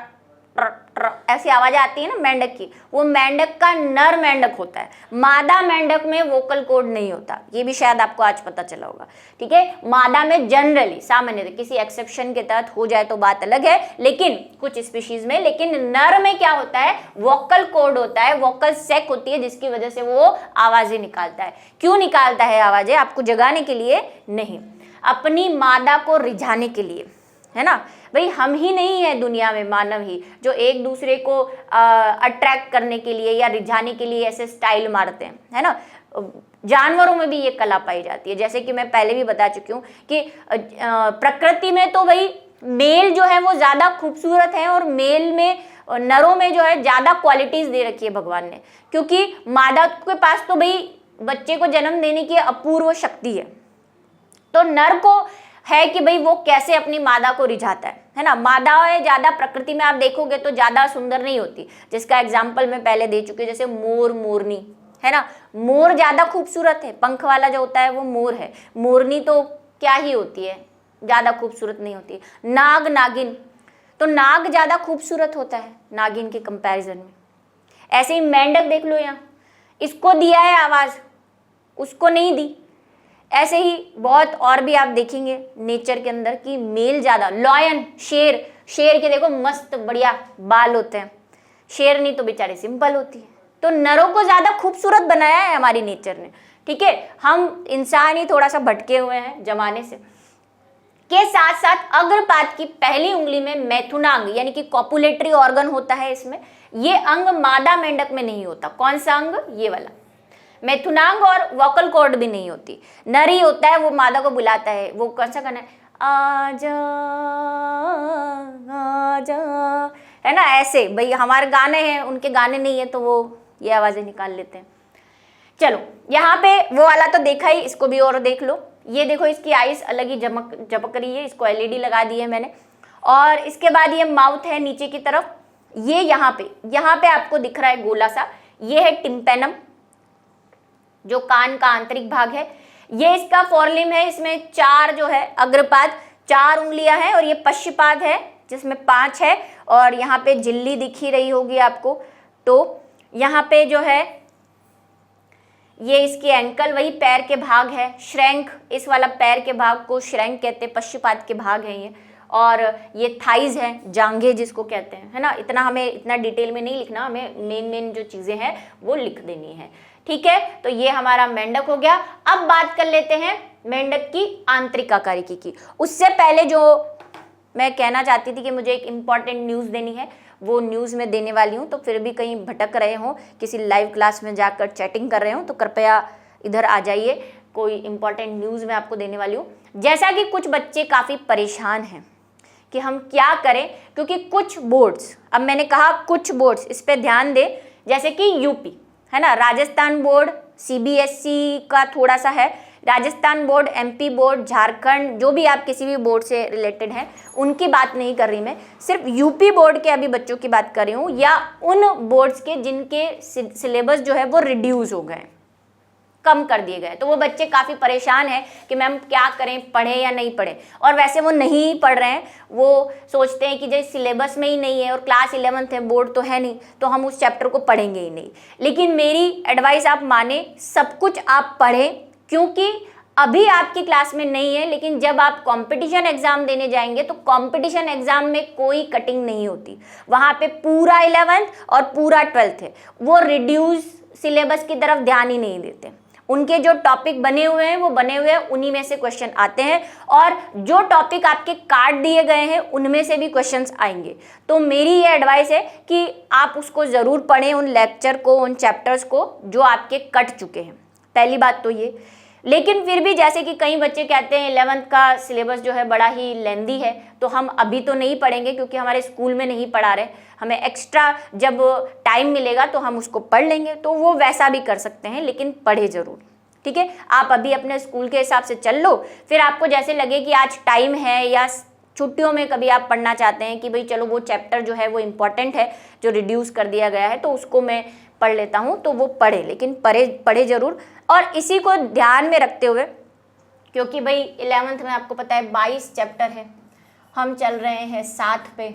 Speaker 1: टर टर ऐसी आवाज आती है ना मेंढक की, वो मेंढक का नर मेंढक होता है। मादा मेंढक में वोकल कॉर्ड नहीं होता, ये भी शायद आपको आज पता चला होगा, ठीक है। मादा में जनरली सामान्यतः, किसी एक्सेप्शन के तहत हो जाए तो बात अलग है, लेकिन कुछ स्पीशीज में, लेकिन नर में क्या होता है, वोकल कॉर्ड होता है, वोकल सैक होती है, जिसकी वजह से वो आवाजें निकालता है। क्यों निकालता है आवाजें, आपको जगाने के लिए नहीं, अपनी मादा को रिझाने के लिए, है ना भाई। हम ही नहीं है दुनिया में, मानव ही, जो एक दूसरे को अट्रैक्ट करने के लिए या रिझाने के लिए ऐसे स्टाइल मारते हैं, है ना। जानवरों में भी ये कला पाई जाती है, जैसे कि मैं पहले भी बता चुकी हूँ कि प्रकृति में तो भाई मेल जो है वो ज्यादा खूबसूरत है, और मेल में, नरों में जो है ज्यादा क्वालिटीज दे रखी है भगवान ने, क्योंकि मादा के पास तो भाई बच्चे को जन्म देने की अपूर्व शक्ति है, तो नर को है कि भाई वो कैसे अपनी मादा को रिझाता है ना। मादाएं ज्यादा प्रकृति में आप देखोगे तो ज्यादा सुंदर नहीं होती, जिसका एग्जाम्पल मैं पहले दे चुकी हूँ, जैसे मोर मोरनी, है ना। मोर ज्यादा खूबसूरत है, पंख वाला जो होता है वो मोर है, मोरनी तो क्या ही होती है, ज्यादा खूबसूरत नहीं होती। नाग नागिन, तो नाग ज्यादा खूबसूरत होता है नागिन के कंपैरिजन में। ऐसे ही मेंढक देख लो, यहाँ इसको दिया है आवाज, उसको नहीं दी। ऐसे ही बहुत और भी आप देखेंगे नेचर के अंदर कि मेल ज्यादा, लॉयन, शेर, शेर के देखो मस्त बढ़िया बाल होते हैं, शेरनी तो बेचारी सिंपल होती है। तो नरों को ज्यादा खूबसूरत बनाया है हमारी नेचर ने, ठीक है। हम इंसान ही थोड़ा सा भटके हुए हैं जमाने से। के साथ साथ अग्रपाद की पहली उंगली में मैथुनांग यानी कि कॉपुलेटरी ऑर्गन होता है इसमें। ये अंग मादा मेंढक में नहीं होता। कौन सा अंग, ये वाला। मेथुनांग और वोकल कॉर्ड भी नहीं होती, नर ही होता है, वो मादा को बुलाता है। वो कौन सा गाना है, आजा आजा, है ना, ऐसे। भाई हमारे गाने हैं, उनके गाने नहीं है, तो वो ये आवाजें निकाल लेते हैं। चलो यहाँ पे वो वाला तो देखा ही, इसको भी और देख लो। ये देखो इसकी आईज अलग ही चमक रही है, इसको एलईडी लगा दी है मैंने। और इसके बाद ये माउथ है नीचे की तरफ, ये यहाँ पे आपको दिख रहा है गोला सा, ये है टिम्पेनम, जो कान का आंतरिक भाग है। ये इसका फोरलिम है, इसमें 4 जो है अग्रपाद, 4 उंगलियां हैं, और ये पश्चपाद है जिसमें 5 है। और यहाँ पे झिल्ली दिख ही रही होगी आपको। तो यहाँ पे जो है ये इसकी एंकल, वही पैर के भाग है। श्रैंक, इस वाला पैर के भाग को श्रैंक कहते हैं, पश्चपाद के भाग है ये। और ये थाइज है, जांघें जिसको कहते हैं, है ना। इतना हमें इतना डिटेल में नहीं लिखना, हमें मेन जो चीजें हैं वो लिख देनी है, ठीक है। तो ये हमारा मेंढक हो गया। अब बात कर लेते हैं मेंढक की आंतरिक आकारिकी की। उससे पहले जो मैं कहना चाहती थी कि मुझे एक इम्पॉर्टेंट न्यूज़ देनी है, वो न्यूज़ मैं देने वाली हूँ। तो फिर भी कहीं भटक रहे हो, किसी लाइव क्लास में जाकर चैटिंग कर रहे हो, तो कृपया इधर आ जाइए, कोई इम्पॉर्टेंट न्यूज़ मैं आपको देने वाली हूँ। जैसा कि कुछ बच्चे काफ़ी परेशान हैं कि हम क्या करें, क्योंकि कुछ बोर्ड्स, अब मैंने कहा कुछ बोर्ड्स, इस पर ध्यान दें, जैसे कि यूपी है ना, राजस्थान बोर्ड, सीबीएसई का थोड़ा सा है, Rajasthan board, MP board, Jharkhand, जो भी आप किसी भी बोर्ड से रिलेटेड हैं, उनकी बात नहीं कर रही मैं, सिर्फ यूपी बोर्ड के अभी बच्चों की बात कर रही हूँ, या उन बोर्ड्स के जिनके सिलेबस जो है वो रिड्यूस हो गए, कम कर दिए गए। तो वो बच्चे काफ़ी परेशान हैं कि मैम क्या करें, पढ़ें या नहीं पढ़ें। और वैसे वो नहीं पढ़ रहे हैं, वो सोचते हैं कि जैसे सिलेबस में ही नहीं है और क्लास 11th है, बोर्ड तो है नहीं, तो हम उस चैप्टर को पढ़ेंगे ही नहीं। लेकिन मेरी एडवाइस आप माने, सब कुछ आप पढ़ें, क्योंकि अभी आपकी क्लास में नहीं है, लेकिन जब आप कंपटीशन एग्जाम देने जाएंगे तो कंपटीशन एग्जाम में कोई कटिंग नहीं होती। वहाँ पे पूरा 11th और पूरा 12th है, वो रिड्यूस सिलेबस की तरफ ध्यान ही नहीं देते। उनके जो टॉपिक बने हुए हैं वो बने हुए हैं, उन्हीं में से क्वेश्चन आते हैं, और जो टॉपिक आपके काट दिए गए हैं उनमें से भी क्वेश्चंस आएंगे। तो मेरी ये एडवाइस है कि आप उसको ज़रूर पढ़ें, उन लेक्चर को, उन चैप्टर्स को जो आपके कट चुके हैं। पहली बात तो ये। लेकिन फिर भी जैसे कि कई बच्चे कहते हैं 11th का सिलेबस जो है बड़ा ही लेंदी है, तो हम अभी तो नहीं पढ़ेंगे क्योंकि हमारे स्कूल में नहीं पढ़ा रहे, हमें एक्स्ट्रा जब टाइम मिलेगा तो हम उसको पढ़ लेंगे। तो वो वैसा भी कर सकते हैं, लेकिन पढ़े ज़रूर, ठीक है। आप अभी अपने स्कूल के हिसाब से चल लो, फिर आपको जैसे लगे कि आज टाइम है या छुट्टियों में कभी आप पढ़ना चाहते हैं कि भाई चलो वो चैप्टर जो है वो इम्पॉर्टेंट है, जो रिड्यूस कर दिया गया है, तो उसको मैं पढ़ लेता हूँ, तो वो पढ़े, लेकिन पढ़े ज़रूर। और इसी को ध्यान में रखते हुए, क्योंकि भाई 11th में आपको पता है 22 चैप्टर है, हम चल रहे हैं 7 पे,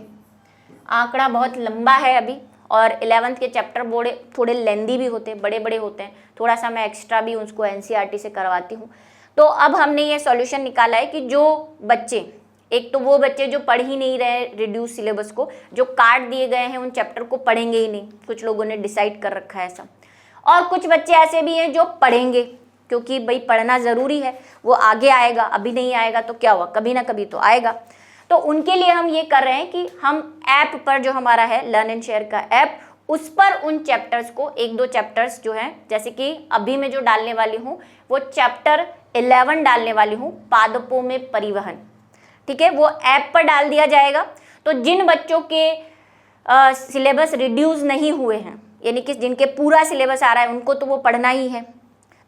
Speaker 1: आंकड़ा बहुत लंबा है अभी। और 11th के चैप्टर बोर्ड थोड़े लेंदी भी होते हैं, बड़े बड़े होते हैं, थोड़ा सा मैं एक्स्ट्रा भी उसको एनसीईआरटी से करवाती हूँ। तो अब हमने ये सॉल्यूशन निकाला है कि जो बच्चे, एक तो वो बच्चे जो पढ़ ही नहीं रहे रिड्यूस सिलेबस को, जो काट दिए गए हैं उन चैप्टर को पढ़ेंगे ही नहीं, कुछ लोगों ने डिसाइड कर रखा है ऐसा। और कुछ बच्चे ऐसे भी हैं जो पढ़ेंगे, क्योंकि भाई पढ़ना ज़रूरी है, वो आगे आएगा, अभी नहीं आएगा तो क्या हुआ, कभी ना कभी तो आएगा। तो उनके लिए हम ये कर रहे हैं कि हम ऐप पर, जो हमारा है लर्न एंड शेयर का ऐप, उस पर उन चैप्टर्स को, 1-2 चैप्टर्स जो हैं, जैसे कि अभी मैं जो डालने वाली हूँ वो चैप्टर 11 डालने वाली हूँ, पादपों में परिवहन, ठीक है, वो ऐप पर डाल दिया जाएगा। तो जिन बच्चों के सिलेबस रिड्यूस नहीं हुए हैं, यानी कि जिनके पूरा सिलेबस आ रहा है, उनको तो वो पढ़ना ही है,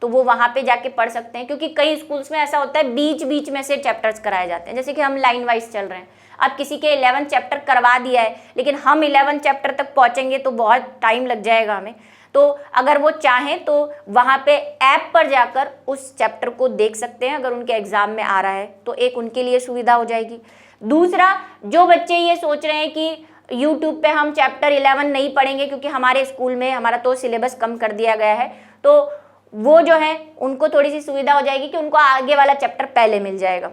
Speaker 1: तो वो वहाँ पे जाके पढ़ सकते हैं। क्योंकि कई स्कूल्स में ऐसा होता है बीच बीच में से चैप्टर्स कराए जाते हैं, जैसे कि हम लाइन वाइज चल रहे हैं। अब किसी के 11 चैप्टर करवा दिया है, लेकिन हम 11 चैप्टर तक पहुँचेंगे तो बहुत टाइम लग जाएगा हमें। तो अगर वो चाहें तो वहाँ पे ऐप पर जाकर उस चैप्टर को देख सकते हैं, अगर उनके एग्ज़ाम में आ रहा है तो एक उनके लिए सुविधा हो जाएगी। दूसरा, जो बच्चे ये सोच रहे हैं कि यूट्यूब पे हम चैप्टर 11 नहीं पढ़ेंगे क्योंकि हमारे स्कूल में हमारा तो सिलेबस कम कर दिया गया है, तो वो जो है उनको थोड़ी सी सुविधा हो जाएगी कि उनको आगे वाला चैप्टर पहले मिल जाएगा।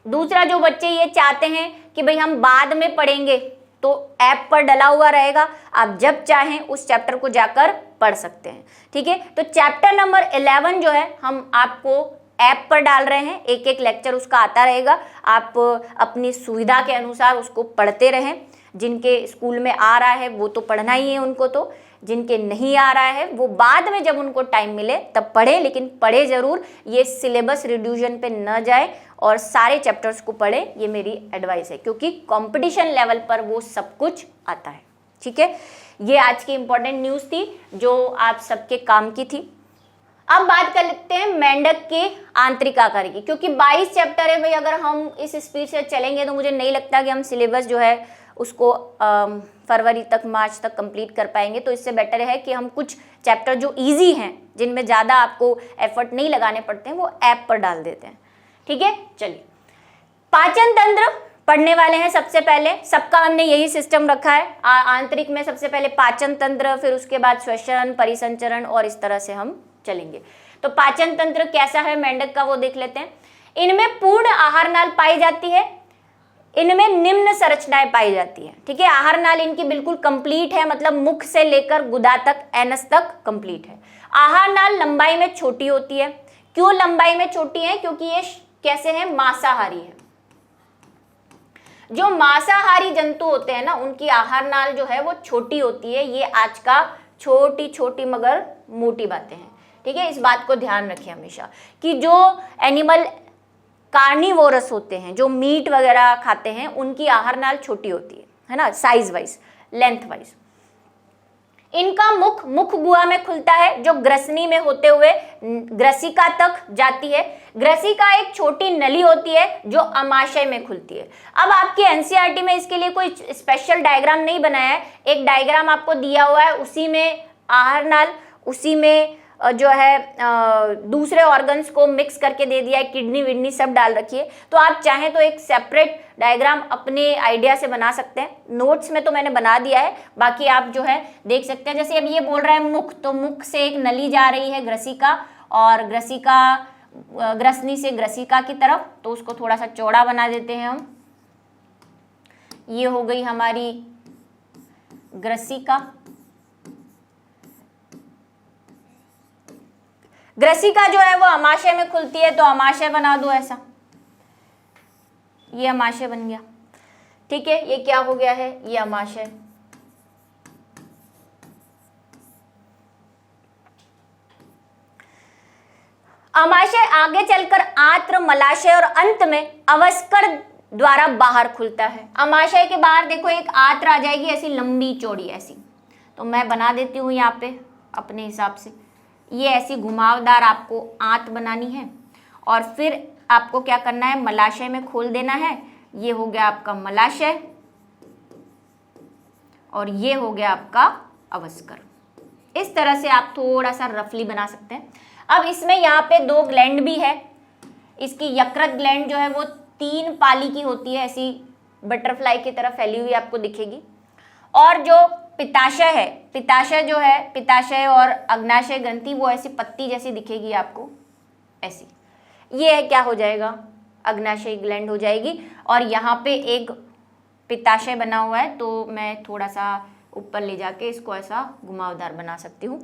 Speaker 1: दूसरा, जो बच्चे ये चाहते हैं कि भाई हम बाद में पढ़ेंगे, तो ऐप पर डला हुआ रहेगा, आप जब चाहें उस चैप्टर को जाकर पढ़ सकते हैं, ठीक है। तो चैप्टर नंबर 11 जो है हम आपको ऐप पर डाल रहे हैं, एक एक लेक्चर उसका आता रहेगा, आप अपनी सुविधा के अनुसार उसको पढ़ते रहें। जिनके स्कूल में आ रहा है वो तो पढ़ना ही है उनको तो, जिनके नहीं आ रहा है वो बाद में जब उनको टाइम मिले तब पढ़े, लेकिन पढ़े ज़रूर, ये सिलेबस रिड्यूशन पे न जाए और सारे चैप्टर्स को पढ़े, ये मेरी एडवाइस है, क्योंकि कंपटीशन लेवल पर वो सब कुछ आता है। ठीक है, ये आज की इंपॉर्टेंट न्यूज़ थी जो आप सबके काम की थी। अब बात कर लेते हैं मेंढक के आंतरिक आकार की, क्योंकि 22 चैप्टर है भाई, अगर हम इस स्पीड से चलेंगे तो मुझे नहीं लगता कि हम सिलेबस जो है उसको फरवरी तक, मार्च तक कंप्लीट कर पाएंगे। तो इससे बेटर है कि हम कुछ चैप्टर जो इजी हैं, जिनमें ज़्यादा आपको एफर्ट नहीं लगाने पड़ते हैं, वो ऐप पर डाल देते हैं। ठीक है, चलिए पाचन तंत्र पढ़ने वाले हैं। सबसे पहले सबका हमने यही सिस्टम रखा है, आंतरिक में सबसे पहले पाचन तंत्र, फिर उसके बाद श्वसन, परिसंचरण, और इस तरह से हम चलेंगे। तो पाचन तंत्र कैसा है मेंढक का वो देख लेते हैं। इनमें पूर्ण आहार नाल पाई जाती है, इनमें निम्न संरचनाएं पाई जाती है। ठीक है, आहार नाल इनकी बिल्कुल कंप्लीट है, मतलब मुख से लेकर गुदा तक, एनस तक कंप्लीट है। आहार नाल लंबाई में छोटी होती है। क्यों लंबाई में छोटी है? क्योंकि ये कैसे है, मांसाहारी है। जो मांसाहारी जंतु होते हैं ना, उनकी आहार नाल जो है वो छोटी होती है। ये आज का छोटी छोटी मगर मोटी बातें हैं। ठीक है, इस बात को ध्यान रखें हमेशा कि जो एनिमल कार्निवोरस होते हैं, जो मीट वगैरह खाते हैं, उनकी आहार नाल छोटी होती है ना, साइज वाइज, लेंथ वाइज। इनका मुख गुहा में खुलता है, जो ग्रसनी में होते हुए ग्रसिका तक जाती है। ग्रसिका एक छोटी नली होती है जो अमाशय में खुलती है। अब आपकी एनसीईआरटी में इसके लिए कोई स्पेशल डायग्राम नहीं बनाया है, एक डायग्राम आपको दिया हुआ है, उसी में आहार नाल, उसी में जो है दूसरे ऑर्गन्स को मिक्स करके दे दिया है, किडनी विडनी सब डाल रखी है। तो आप चाहें तो एक सेपरेट डायग्राम अपने आइडिया से बना सकते हैं। नोट्स में तो मैंने बना दिया है, बाकी आप जो है देख सकते हैं। जैसे अब ये बोल रहा है मुख, तो मुख से एक नली जा रही है ग्रसिका, और ग्रसिका ग्रसनी से ग्रसिका की तरफ, तो उसको थोड़ा सा चौड़ा बना देते हैं हम। ये हो गई हमारी ग्रसिका। ग्रसिका जो है वो अमाशय में खुलती है, तो अमाशय बना दो ऐसा, ये अमाशय बन गया। ठीक है, ये क्या हो गया है, ये अमाशय। अमाशय आगे चलकर आंत्र, मलाशय और अंत में अवस्कर द्वारा बाहर खुलता है। अमाशय के बाहर देखो एक आंत्र आ जाएगी, ऐसी लंबी चौड़ी ऐसी, तो मैं बना देती हूँ यहाँ पे अपने हिसाब से। ये ऐसी घुमावदार आपको आंत बनानी है, और फिर आपको क्या करना है, मलाशय में खोल देना है। ये हो गया आपका मलाशय, और ये हो गया आपका अवस्कर। इस तरह से आप थोड़ा सा रफली बना सकते हैं। अब इसमें यहाँ पे 2 ग्लैंड भी है। इसकी यकृत ग्लैंड जो है वो 3 पाली की होती है, ऐसी बटरफ्लाई की तरह फैली हुई आपको दिखेगी। और जो पित्ताशय है, पित्ताशय जो है, पित्ताशय और अग्नाशय ग्रंथि, वो ऐसी पत्ती जैसी दिखेगी आपको, ऐसी। ये है क्या हो जाएगा, अग्नाशय ग्लैंड हो जाएगी। और यहाँ पे एक पित्ताशय बना हुआ है, तो मैं थोड़ा सा ऊपर ले जाके इसको ऐसा घुमावदार बना सकती हूँ।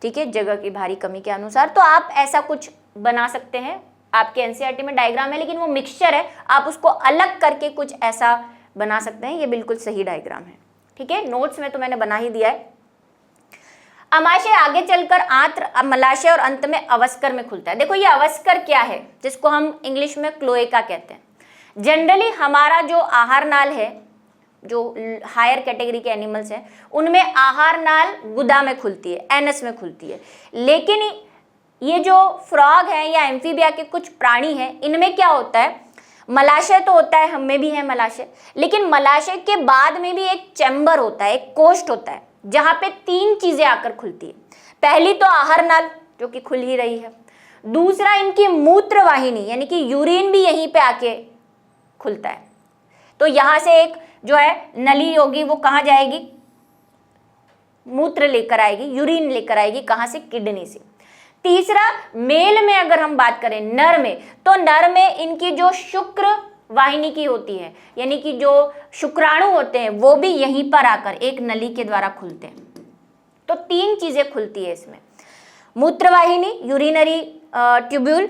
Speaker 1: ठीक है, जगह की भारी कमी के अनुसार। तो आप ऐसा कुछ बना सकते हैं। आपके एनसीईआरटी में डायग्राम है, लेकिन वो मिक्सचर है, आप उसको अलग करके कुछ ऐसा बना सकते हैं। ये बिल्कुल सही डायग्राम है। ठीक है, नोट्स में तो मैंने बना ही दिया है। अमाशय आगे चलकर आंत्र, मलाशय और अंत में अवस्कर में खुलता है। देखो ये अवस्कर क्या है, जिसको हम इंग्लिश में क्लोएका कहते हैं। जनरली हमारा जो आहार नाल है, जो हायर कैटेगरी के एनिमल्स हैं, उनमें आहार नाल गुदा में खुलती है, एनस में खुलती है। लेकिन ये जो फ्रॉग है या एम्फीबिया के कुछ प्राणी हैं, इनमें क्या होता है, मलाशय तो होता है, हम में भी है मलाशय, लेकिन मलाशय के बाद में भी एक चैम्बर होता है, एक कोष्ठ होता है, जहां पे 3 चीजें आकर खुलती है। पहली तो आहार नाल, जो कि खुल ही रही है। दूसरा इनकी मूत्र वाहिनी, यानी कि यूरिन भी यहीं पे आके खुलता है। तो यहां से एक जो है नली होगी, वो कहाँ जाएगी, मूत्र लेकर आएगी, यूरिन लेकर आएगी, कहाँ से, किडनी से। तीसरा, मेल में अगर हम बात करें, नर में, तो नर में इनकी जो शुक्र वाहिनी की होती है, यानी कि जो शुक्राणु होते हैं, वो भी यहीं पर आकर एक नली के द्वारा खुलते हैं। तो 3 चीजें खुलती है इसमें, मूत्रवाहिनी, यूरिनरी ट्यूब्यूल,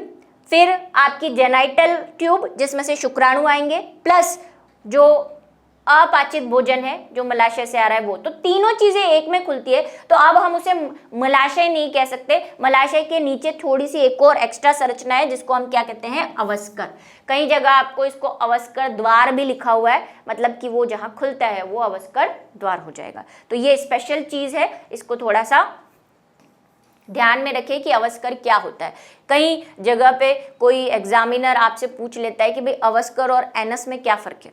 Speaker 1: फिर आपकी जेनाइटल ट्यूब जिसमें से शुक्राणु आएंगे, प्लस जो अपाचित भोजन है जो मलाशय से आ रहा है वो, तो तीनों चीजें एक में खुलती है, तो अब हम उसे मलाशय नहीं कह सकते। मलाशय के नीचे थोड़ी सी एक और एक्स्ट्रा संरचना है जिसको हम क्या कहते हैं, अवस्कर। कई जगह आपको इसको अवस्कर द्वार भी लिखा हुआ है, मतलब कि वो जहां खुलता है वो अवस्कर द्वार हो जाएगा। तो ये स्पेशल चीज है, इसको थोड़ा सा ध्यान में रखें कि अवस्कर क्या होता है। कई जगह पे कोई एग्जामिनर आपसे पूछ लेता है कि भाई अवस्कर और एनस में क्या फर्क है,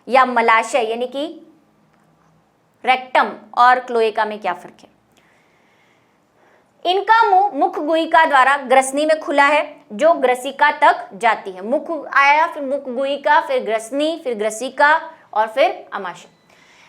Speaker 1: या मलाशय यानी कि रेक्टम और क्लोएका में क्या फर्क है। इनका मुंह मुख गुहिका द्वारा ग्रसनी में खुला है जो ग्रसिका तक जाती है। मुख आया, फिर मुख गुहिका, फिर ग्रसनी, फिर ग्रसिका और फिर अमाशय।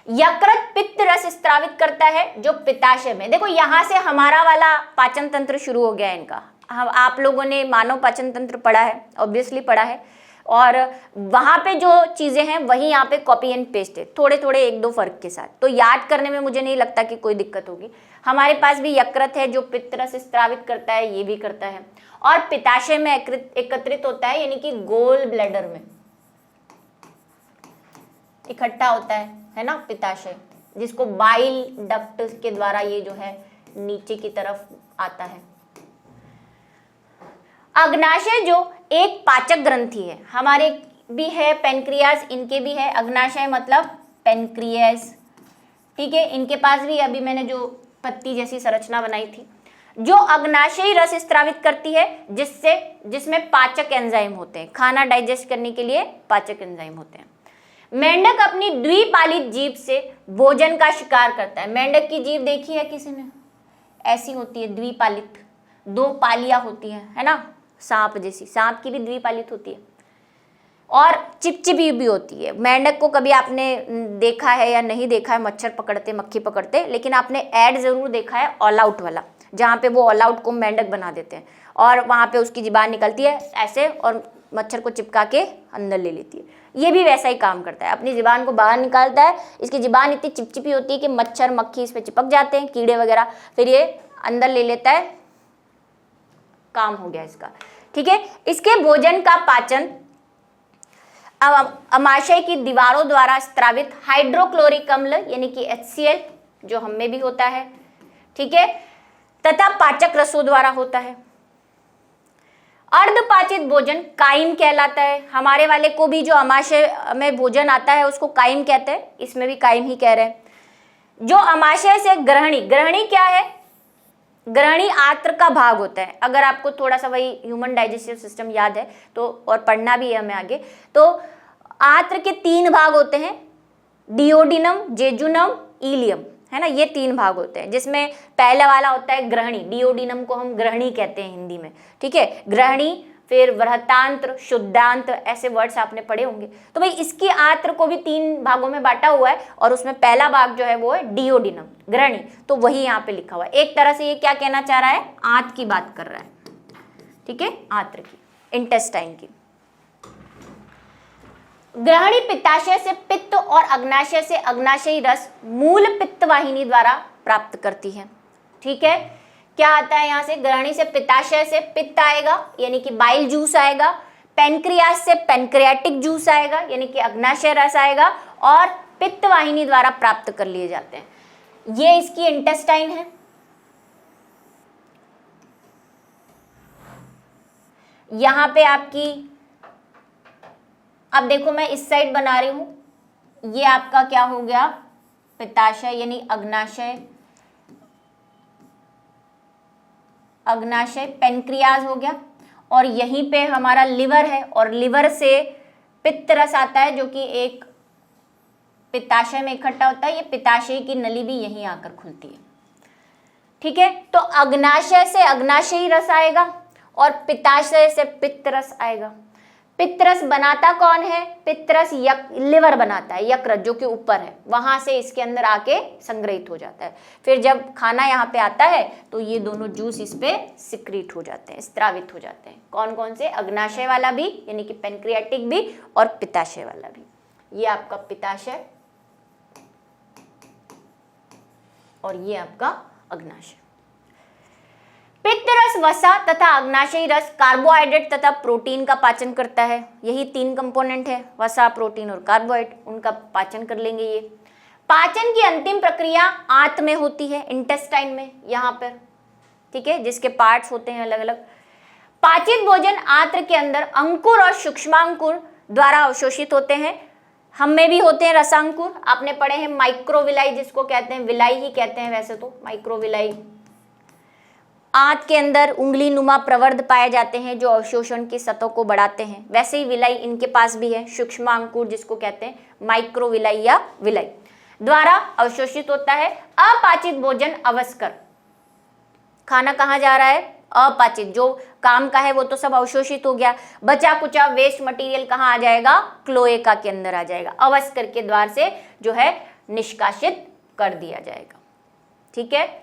Speaker 1: यकृत पित्त रस स्त्रावित करता है जो पित्ताशय में। देखो यहां से हमारा वाला पाचन तंत्र शुरू हो गया है इनका। हम आप लोगों ने मानव पाचन तंत्र पढ़ा है, ऑब्वियसली पढ़ा है, और वहां पे जो चीजें हैं वही यहाँ पे कॉपी एंड पेस्ट है, थोड़े थोड़े एक दो फर्क के साथ। तो याद करने में मुझे नहीं लगता कि कोई दिक्कत होगी। हमारे पास भी यकृत है जो पित्त रस स्त्रावित करता है, ये भी करता है, और पित्ताशय में एकत्रित होता है, यानी कि गोल ब्लैडर में इकट्ठा होता है ना पित्ताशय, जिसको बाइल डक्ट के द्वारा ये जो है नीचे की तरफ आता है। अग्नाशय जो एक पाचक ग्रंथि है, हमारे भी है पेनक्रियास, इनके भी है। अग्नाशय मतलब पेनक्रियास, ठीक है, इनके पास भी अभी मैंने जो पत्ती जैसी संरचना बनाई थी, जो अग्नाशयी रस स्त्रावित करती है, जिसमें पाचक एंजाइम होते हैं, खाना डाइजेस्ट करने के लिए पाचक एंजाइम होते हैं। मेंढक अपनी द्विपालित जीभ से भोजन का शिकार करता है। मेंढक की जीभ देखी है किसी ने? ऐसी होती है द्विपालित, दो पालियां होती है ना, सांप जैसी। सांप की भी द्विपालित होती है और चिपचिपी भी होती है। मेंढक को कभी आपने देखा है या नहीं देखा है मच्छर पकड़ते, मक्खी पकड़ते, लेकिन आपने ऐड जरूर देखा है ऑल आउट वाला, जहाँ पे वो ऑल आउट को मेंढक बना देते हैं और वहाँ पे उसकी ज़ुबान निकलती है ऐसे और मच्छर को चिपका के अंदर ले लेती है। ये भी वैसा ही काम करता है, अपनी ज़ुबान को बाहर निकालता है। इसकी ज़ुबान इतनी चिपचिपी होती है कि मच्छर मक्खी इस पर चिपक जाते हैं, कीड़े वगैरह, फिर ये अंदर ले लेता है, काम हो गया इसका, ठीक है। इसके भोजन का पाचन अमाशय की दीवारों द्वारा स्त्रावित हाइड्रोक्लोरिक अम्ल यानी कि HCl जो हम में भी होता है, ठीक है, तथा पाचक रसों द्वारा होता है। अर्धपाचित भोजन काइम कहलाता है। हमारे वाले को भी जो अमाशय में भोजन आता है उसको काइम कहते हैं, इसमें भी काइम ही कह रहे हैं। जो अमाशय से ग्रहणी, ग्रहणी क्या है? ग्रहणी आंत्र का भाग होता है। अगर आपको थोड़ा सा वही ह्यूमन डाइजेस्टिव सिस्टम याद है तो, और पढ़ना भी है हमें आगे, तो आंत्र के 3 भाग होते हैं, डियोडिनम, जेजुनम, इलियम, है ना, ये 3 भाग होते हैं, जिसमें पहला वाला होता है ग्रहणी। डियोडिनम को हम ग्रहणी कहते हैं हिंदी में, ठीक है, ग्रहणी, फिर वृहतांत्र, शुद्धांत्र, ऐसे वर्ड्स आपने पढ़े होंगे। तो भाई इसकी आंत्र को भी 3 भागों में बांटा हुआ है और उसमें पहला भाग जो है वो है डियोडिनम, ग्रहणी, तो वही यहाँ पे लिखा हुआ है। एक तरह से ये क्या कहना चाह रहा है? आंत की बात कर रहा है, ठीक है, आंत्र की, इंटेस्टाइन की। ग्रहणी पित्ताशय से पित्त और अग्नाशय से अग्नाशयी रस मूल पित्त वाहिनी द्वारा प्राप्त करती है, ठीक है। क्या आता है यहाँ से? ग्रहणी से पित्ताशय से पित्त आएगा यानी कि बाइल जूस आएगा, पेनक्रियास से पेनक्रियाटिक जूस आएगा यानी कि अग्नाशय रस आएगा, और पित्त वाहिनी द्वारा प्राप्त कर लिए जाते हैं। ये इसकी इंटेस्टाइन है। यहां पे आपकी, अब देखो मैं इस साइड बना रही हूं, ये आपका क्या हो गया? पित्ताशय यानी अग्नाशय, अग्नाशय पेनक्रियाज हो गया, और यहीं पे हमारा लिवर है, और लिवर से पित्त रस आता है जो कि एक पित्ताशय में इकट्ठा होता है। ये पित्ताशय की नली भी यहीं आकर खुलती है, ठीक है। तो अग्नाशय से अग्नाशयी रस आएगा और पित्ताशय से पित्त रस आएगा। पित्तरस बनाता कौन है? पित्तरस लिवर बनाता है, यकृत जो कि ऊपर है, वहां से इसके अंदर आके संग्रहित हो जाता है। फिर जब खाना यहाँ पे आता है तो ये दोनों जूस इस पे सिक्रीट हो जाते हैं, स्त्रावित हो जाते हैं। कौन कौन से? अग्नाशय वाला भी यानी कि पेनक्रियाटिक भी, और पित्ताशय वाला भी। ये आपका पित्ताशय और ये आपका अग्नाशय। पित्त रस वसा तथा अग्नाशयी रस कार्बोहाइड्रेट तथा प्रोटीन का पाचन करता है। यही 3 कंपोनेंट है, वसा, प्रोटीन और कार्बोहाइड्रेट, उनका पाचन कर लेंगे ये। पाचन की अंतिम प्रक्रिया आंत में होती है, इंटेस्टाइन में, यहाँ पर, ठीक है, जिसके पार्ट्स होते हैं अलग अलग। पाचित भोजन आंत्र के अंदर अंकुर और सूक्ष्मांकुर द्वारा अवशोषित होते हैं। हम में भी होते हैं रसांकुर, आपने पढ़े हैं माइक्रोविलाई, जिसको कहते हैं, विलाई ही कहते हैं वैसे तो, माइक्रोविलाई। आंत के अंदर उंगली नुमा प्रवर्ध पाए जाते हैं जो अवशोषण की सतह को बढ़ाते हैं। वैसे ही विलाई इनके पास भी है, सूक्ष्मांकुर जिसको कहते हैं माइक्रोविलाई या विलाई, द्वारा अवशोषित होता है। अपाचित भोजन अवस्कर, खाना कहाँ जा रहा है, अपाचित, जो काम का है वो तो सब अवशोषित हो गया, बचा कुचा वेस्ट मटेरियल कहाँ आ जाएगा, क्लोएका के अंदर आ जाएगा, अवस्कर के द्वार से जो है निष्कासित कर दिया जाएगा। ठीक है,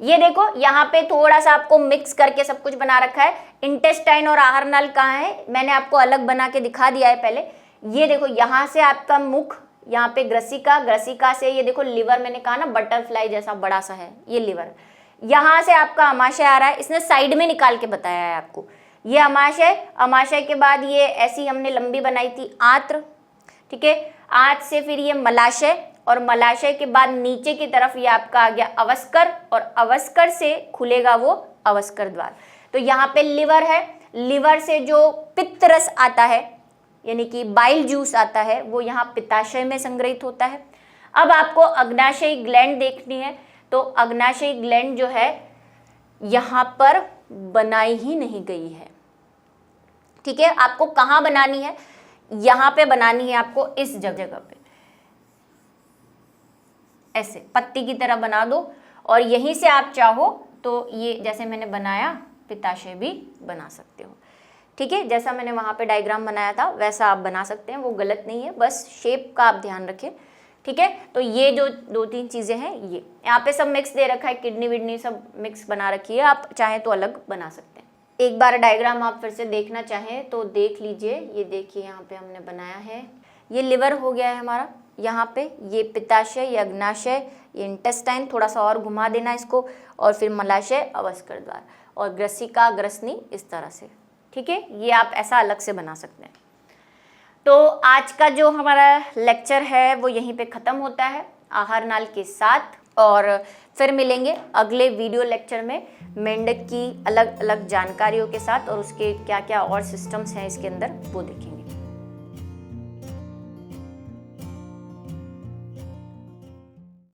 Speaker 1: ये देखो यहाँ पे थोड़ा सा आपको मिक्स करके सब कुछ बना रखा है। इंटेस्टाइन और आहार नाल कहाँ है, मैंने आपको अलग बना के दिखा दिया है पहले। ये देखो यहाँ से आपका मुख, यहाँ पे ग्रसिका, ग्रसिका से ये देखो लिवर, मैंने कहा ना बटरफ्लाई जैसा बड़ा सा है ये लिवर, यहाँ से आपका अमाशय आ रहा है, इसने साइड में निकाल के बताया है आपको। ये अमाशय, अमाशय के बाद ये ऐसी हमने लंबी बनाई थी आंत्र, ठीक है, आंत्र से फिर ये मलाशय, और मलाशय के बाद नीचे की तरफ ये आपका आ गया अवस्कर, और अवस्कर से खुलेगा वो अवस्कर द्वार। तो यहाँ पे लिवर है, लिवर से जो पित्त रस आता है यानी कि बाइल जूस आता है वो यहाँ पित्ताशय में संग्रहित होता है। अब आपको अग्नाशयी ग्लैंड देखनी है, तो अग्नाशयी ग्लैंड जो है यहाँ पर बनाई ही नहीं गई है। ठीक है, आपको कहाँ बनानी है, यहाँ पे बनानी है आपको, इस जगह पे ऐसे पत्ती की तरह बना दो, और यहीं से आप चाहो तो ये जैसे मैंने बनाया पित्ताशय भी बना सकते हो। ठीक है, जैसा मैंने वहाँ पे डायग्राम बनाया था वैसा आप बना सकते हैं, वो गलत नहीं है, बस शेप का आप ध्यान रखें। ठीक है, तो ये जो 2-3 चीज़ें हैं, ये यहाँ पे सब मिक्स दे रखा है, किडनी विडनी सब मिक्स बना रखी है, आप चाहें तो अलग बना सकते हैं। एक बार डायग्राम आप फिर से देखना चाहें तो देख लीजिए। ये देखिए यहाँ पे हमने बनाया है, ये लिवर हो गया है हमारा, यहाँ पे ये पित्ताशय, ये अग्नाशय, ये इंटेस्टाइन, थोड़ा सा और घुमा देना इसको, और फिर मलाशय, अवस्कर द्वार, और ग्रसिका, ग्रसनी, इस तरह से। ठीक है, ये आप ऐसा अलग से बना सकते हैं। तो आज का जो हमारा लेक्चर है वो यहीं पे ख़त्म होता है आहार नाल के साथ, और फिर मिलेंगे अगले वीडियो लेक्चर में मेंढक की अलग अलग जानकारियों के साथ, और उसके क्या क्या और सिस्टम्स हैं इसके अंदर वो देखेंगे।